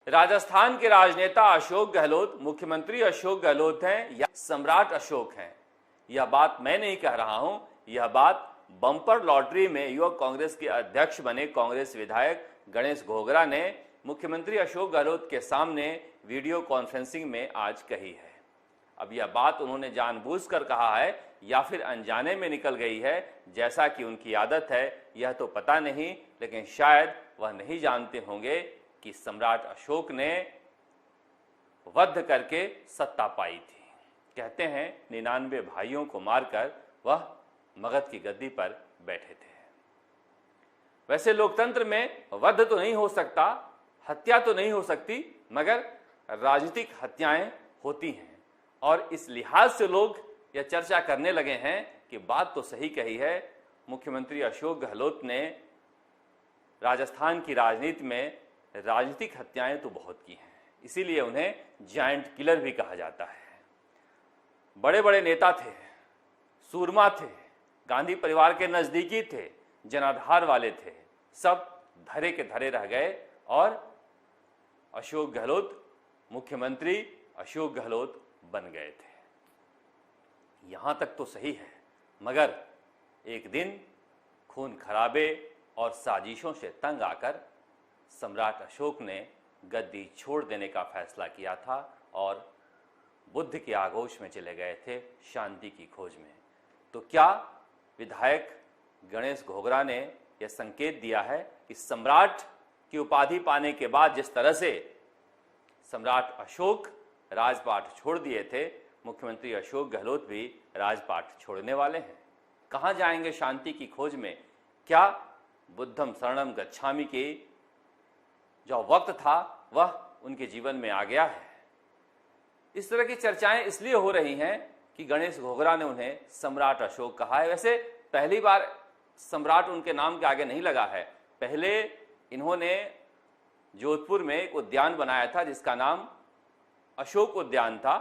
राजस्थान के राजनेता अशोक गहलोत मुख्यमंत्री अशोक गहलोत हैं या सम्राट अशोक हैं, यह बात मैं नहीं कह रहा हूं। यह बात बम्पर लॉटरी में युवक कांग्रेस के अध्यक्ष बने कांग्रेस विधायक गणेश घोगरा ने मुख्यमंत्री अशोक गहलोत के सामने वीडियो कॉन्फ्रेंसिंग में आज कही है। अब यह बात उन्होंने जानबूझकर कहा है या फिर अनजाने में निकल गई है, जैसा कि उनकी आदत है, यह तो पता नहीं, लेकिन शायद वह नहीं जानते होंगे कि सम्राट अशोक ने वध करके सत्ता पाई थी। कहते हैं 99 भाइयों को मारकर वह मगध की गद्दी पर बैठे थे। वैसे लोकतंत्र में वध तो नहीं हो सकता, हत्या तो नहीं हो सकती, मगर राजनीतिक हत्याएं होती हैं। और इस लिहाज से लोग यह चर्चा करने लगे हैं कि बात तो सही कही है मुख्यमंत्री अशोक गहलोत ने, राजस्थान की राजनीति में राजनीतिक हत्याएं तो बहुत की हैं, इसीलिए उन्हें जायंट किलर भी कहा जाता है। बड़े बड़े नेता थे, सूरमा थे, गांधी परिवार के नजदीकी थे, जनाधार वाले थे, सब धरे के धरे रह गए और अशोक गहलोत मुख्यमंत्री अशोक गहलोत बन गए थे। यहां तक तो सही है, मगर एक दिन खून खराबे और साजिशों से तंग आकर सम्राट अशोक ने गद्दी छोड़ देने का फैसला किया था और बुद्ध के आगोश में चले गए थे शांति की खोज में। तो क्या विधायक गणेश घोगरा ने यह संकेत दिया है कि सम्राट की उपाधि पाने के बाद जिस तरह से सम्राट अशोक राजपाट छोड़ दिए थे, मुख्यमंत्री अशोक गहलोत भी राजपाट छोड़ने वाले हैं। कहां जाएंगे शांति की खोज में? क्या बुद्धम शरणम गच्छामि की जो वक्त था वह उनके जीवन में आ गया है? इस तरह की चर्चाएं इसलिए हो रही हैं कि गणेश घोगरा ने उन्हें सम्राट अशोक कहा है। वैसे पहली बार सम्राट उनके नाम के आगे नहीं लगा है। पहले इन्होंने जोधपुर में एक उद्यान बनाया था जिसका नाम अशोक उद्यान था।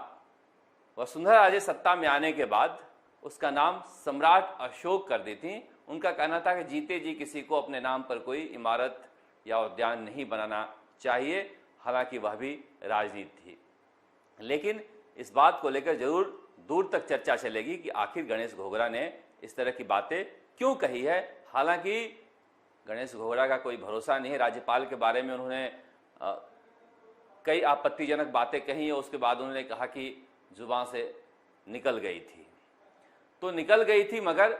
वसुंधरा राजे सत्ता में आने के बाद उसका नाम सम्राट अशोक कर दी थी। उनका कहना था कि जीते जी किसी को अपने नाम पर कोई इमारत या उद्यान नहीं बनाना चाहिए, हालांकि वह भी राजनीति थी। लेकिन इस बात को लेकर जरूर दूर तक चर्चा चलेगी कि आखिर गणेश घोगरा ने इस तरह की बातें क्यों कही है। हालांकि गणेश घोगरा का कोई भरोसा नहीं है। राज्यपाल के बारे में उन्होंने कई आपत्तिजनक बातें कही है, उसके बाद उन्होंने कहा कि जुबान से निकल गई थी, तो निकल गई थी, मगर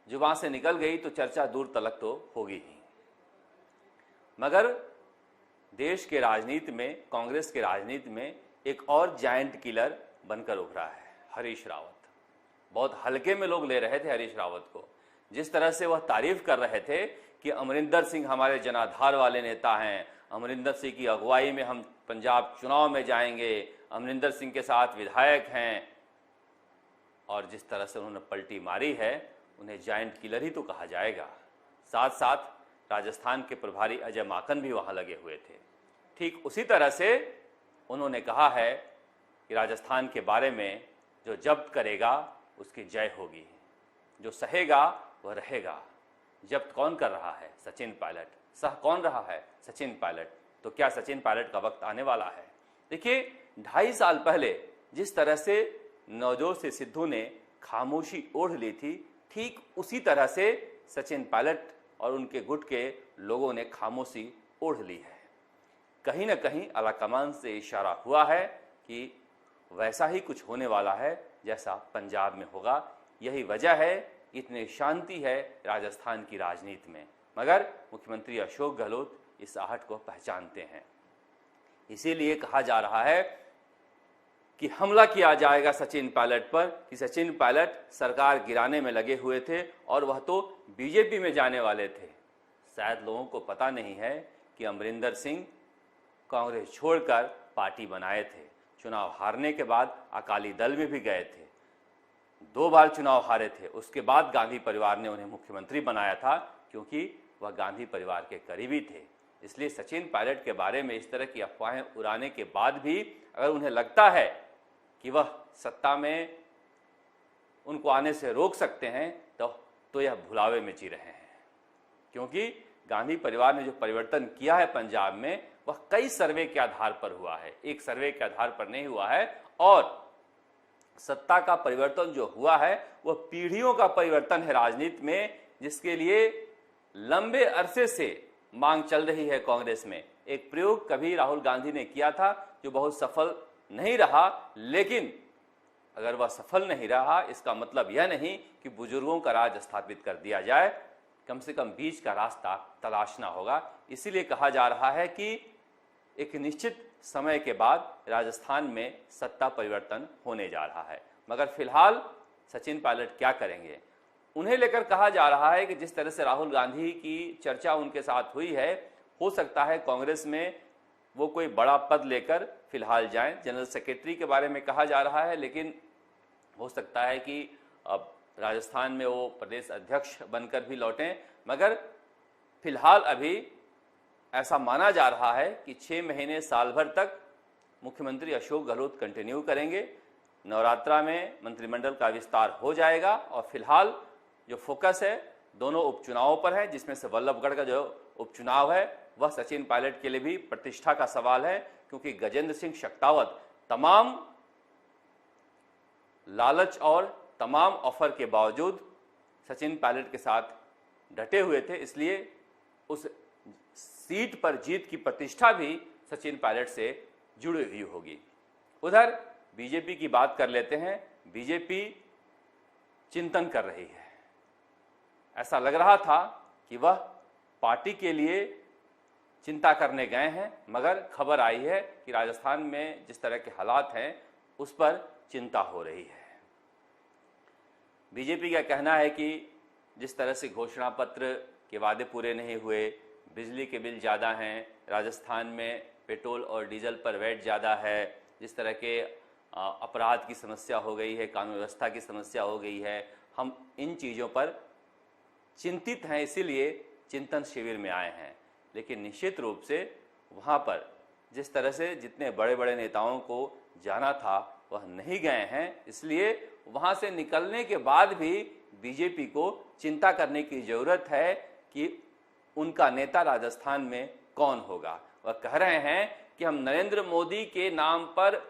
जुबान से निकल गई तो चर्चा दूर तलक तो होगी ही। मगर देश के राजनीति में, कांग्रेस के राजनीति में एक और जायंट किलर बनकर उभरा है, हरीश रावत। बहुत हल्के में लोग ले रहे थे हरीश रावत को। जिस तरह से वह तारीफ कर रहे थे कि अमरिंदर सिंह हमारे जनाधार वाले नेता हैं, अमरिंदर सिंह की अगुवाई में हम पंजाब चुनाव में जाएंगे, अमरिंदर सिंह के साथ विधायक हैं, और जिस तरह से उन्होंने पलटी मारी है, उन्हें जायंट किलर ही तो कहा जाएगा। साथ साथ राजस्थान के प्रभारी अजय माकन भी वहां लगे हुए थे। ठीक उसी तरह से उन्होंने कहा है कि राजस्थान के बारे में जो जब्त करेगा उसकी जय होगी, जो सहेगा वह रहेगा। जब्त कौन कर रहा है? सचिन पायलट। सह कौन रहा है? सचिन पायलट। तो क्या सचिन पायलट का वक्त आने वाला है? देखिए, 2.5 साल पहले जिस तरह से नवजोत सिंह सिद्धू ने खामोशी ओढ़ ली थी, ठीक उसी तरह से सचिन पायलट और उनके गुट के लोगों ने खामोशी ओढ़ ली है। कहीं ना कहीं आलाकमान से इशारा हुआ है कि वैसा ही कुछ होने वाला है जैसा पंजाब में होगा। यही वजह है कि इतनी शांति है राजस्थान की राजनीति में, मगर मुख्यमंत्री अशोक गहलोत इस आहट को पहचानते हैं। इसीलिए कहा जा रहा है कि हमला किया जाएगा सचिन पायलट पर, कि सचिन पायलट सरकार गिराने में लगे हुए थे और वह तो बीजेपी में जाने वाले थे। शायद लोगों को पता नहीं है कि अमरिंदर सिंह कांग्रेस छोड़कर पार्टी बनाए थे। चुनाव हारने के बाद अकाली दल में भी गए थे, 2 बार चुनाव हारे थे। उसके बाद गांधी परिवार ने उन्हें मुख्यमंत्री बनाया था, क्योंकि वह गांधी परिवार के करीबी थे। इसलिए सचिन पायलट के बारे में इस तरह की अफवाहें उड़ाने के बाद भी अगर उन्हें लगता है कि वह सत्ता में उनको आने से रोक सकते हैं, तो यह भुलावे में जी रहे हैं। क्योंकि गांधी परिवार ने जो परिवर्तन किया है पंजाब में, वह कई सर्वे के आधार पर हुआ है, एक सर्वे के आधार पर नहीं हुआ है। और सत्ता का परिवर्तन जो हुआ है वह पीढ़ियों का परिवर्तन है राजनीति में, जिसके लिए लंबे अरसे से मांग चल रही है कांग्रेस में। एक प्रयोग कभी राहुल गांधी ने किया था जो बहुत सफल नहीं रहा, लेकिन अगर वह सफल नहीं रहा इसका मतलब यह नहीं कि बुजुर्गों का राज स्थापित कर दिया जाए, कम से कम बीच का रास्ता तलाशना होगा। इसीलिए कहा जा रहा है कि एक निश्चित समय के बाद राजस्थान में सत्ता परिवर्तन होने जा रहा है। मगर फिलहाल सचिन पायलट क्या करेंगे, उन्हें लेकर कहा जा रहा है कि जिस तरह से राहुल गांधी की चर्चा उनके साथ हुई है, हो सकता है कांग्रेस में वो कोई बड़ा पद लेकर फिलहाल जाएं। जनरल सेक्रेटरी के बारे में कहा जा रहा है, लेकिन हो सकता है कि अब राजस्थान में वो प्रदेश अध्यक्ष बनकर भी लौटें। मगर फिलहाल अभी ऐसा माना जा रहा है कि 6 महीने साल भर तक मुख्यमंत्री अशोक गहलोत कंटिन्यू करेंगे। नवरात्रा में मंत्रिमंडल का विस्तार हो जाएगा और फिलहाल जो फोकस है दोनों उपचुनावों पर है, जिसमें से वल्लभगढ़ का जो उपचुनाव है वह सचिन पायलट के लिए भी प्रतिष्ठा का सवाल है, क्योंकि गजेंद्र सिंह शेखावत तमाम लालच और तमाम ऑफर के बावजूद सचिन पायलट के साथ डटे हुए थे। इसलिए उस सीट पर जीत की प्रतिष्ठा भी सचिन पायलट से जुड़ी हुई होगी। उधर बीजेपी की बात कर लेते हैं। बीजेपी चिंतन कर रही है। ऐसा लग रहा था कि वह पार्टी के लिए चिंता करने गए हैं, मगर खबर आई है कि राजस्थान में जिस तरह के हालात हैं उस पर चिंता हो रही है। बीजेपी का कहना है कि जिस तरह से घोषणा पत्र के वादे पूरे नहीं हुए, बिजली के बिल ज़्यादा हैं, राजस्थान में पेट्रोल और डीजल पर वैट ज़्यादा है, जिस तरह के अपराध की समस्या हो गई है, कानून व्यवस्था की समस्या हो गई है, हम इन चीज़ों पर चिंतित हैं, इसीलिए चिंतन शिविर में आए हैं। लेकिन निश्चित रूप से वहाँ पर जिस तरह से जितने बड़े बड़े नेताओं को जाना था वह नहीं गए हैं, इसलिए वहाँ से निकलने के बाद भी बीजेपी को चिंता करने की ज़रूरत है कि उनका नेता राजस्थान में कौन होगा। वह कह रहे हैं कि हम नरेंद्र मोदी के नाम पर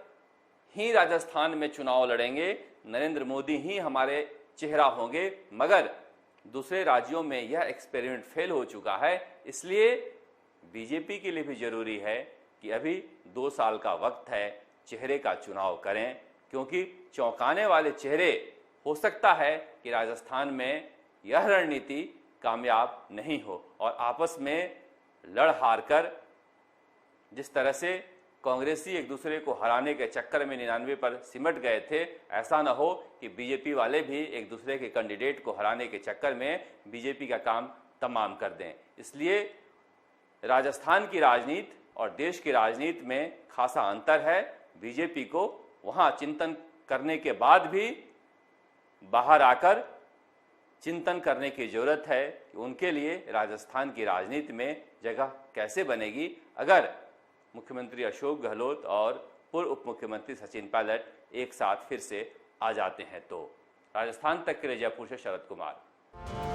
ही राजस्थान में चुनाव लड़ेंगे, नरेंद्र मोदी ही हमारे चेहरा होंगे। मगर दूसरे राज्यों में यह एक्सपेरिमेंट फेल हो चुका है, इसलिए बीजेपी के लिए भी जरूरी है कि अभी 2 साल का वक्त है, चेहरे का चुनाव करें, क्योंकि चौंकाने वाले चेहरे हो सकता है कि राजस्थान में यह रणनीति कामयाब नहीं हो और आपस में लड़ हार कर जिस तरह से कांग्रेसी एक दूसरे को हराने के चक्कर में 99 पर सिमट गए थे, ऐसा न हो कि बीजेपी वाले भी एक दूसरे के कैंडिडेट को हराने के चक्कर में बीजेपी का काम तमाम कर दें। इसलिए राजस्थान की राजनीति और देश की राजनीति में खासा अंतर है। बीजेपी को वहाँ चिंतन करने के बाद भी बाहर आकर चिंतन करने की जरूरत है कि उनके लिए राजस्थान की राजनीति में जगह कैसे बनेगी अगर मुख्यमंत्री अशोक गहलोत और पूर्व उप मुख्यमंत्री सचिन पायलट एक साथ फिर से आ जाते हैं तो। राजस्थान तक के लिए जयपुर से शरद कुमार।